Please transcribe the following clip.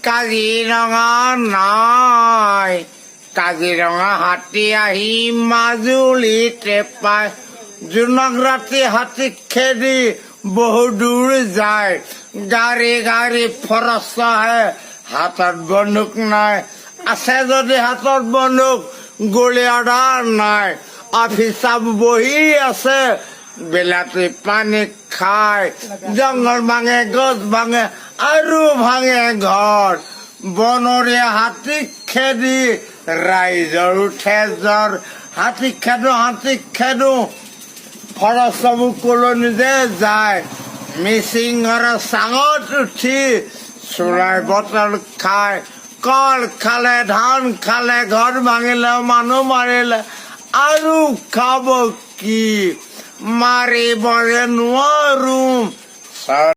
কাজিৰঙা নাই, কাজিৰঙা হাতী আহি মাজুলীতে পায়, জোনাক ৰাতি হাতী খেদি বহু দূৰ যায়, গাড়ী ফৰচ আহে, হাতত বন্দুক নাই, আছে যদি হাতত বন্দুক গুলী অৰ্ডাৰ নাই, অফিচাৰ বহি আছে বিলাতী পানী খায়, জংঘল ভাঙে গছ ভাঙে আৰু ভাঙে ঘৰ, বনৰীয়া হাতী খেদি ৰাইজৰ উঠে জ্বৰ, হাতী খেদো ফৰচবোৰ কলনিতে যায়, মিচিঙৰ চাঙত উঠি চোলাই বটল খায়, কল খালে ধান খালে ঘৰ ভাঙিলে মানুহ মাৰিলে আৰু খাব কি, মাৰিবলে নোৱাৰো।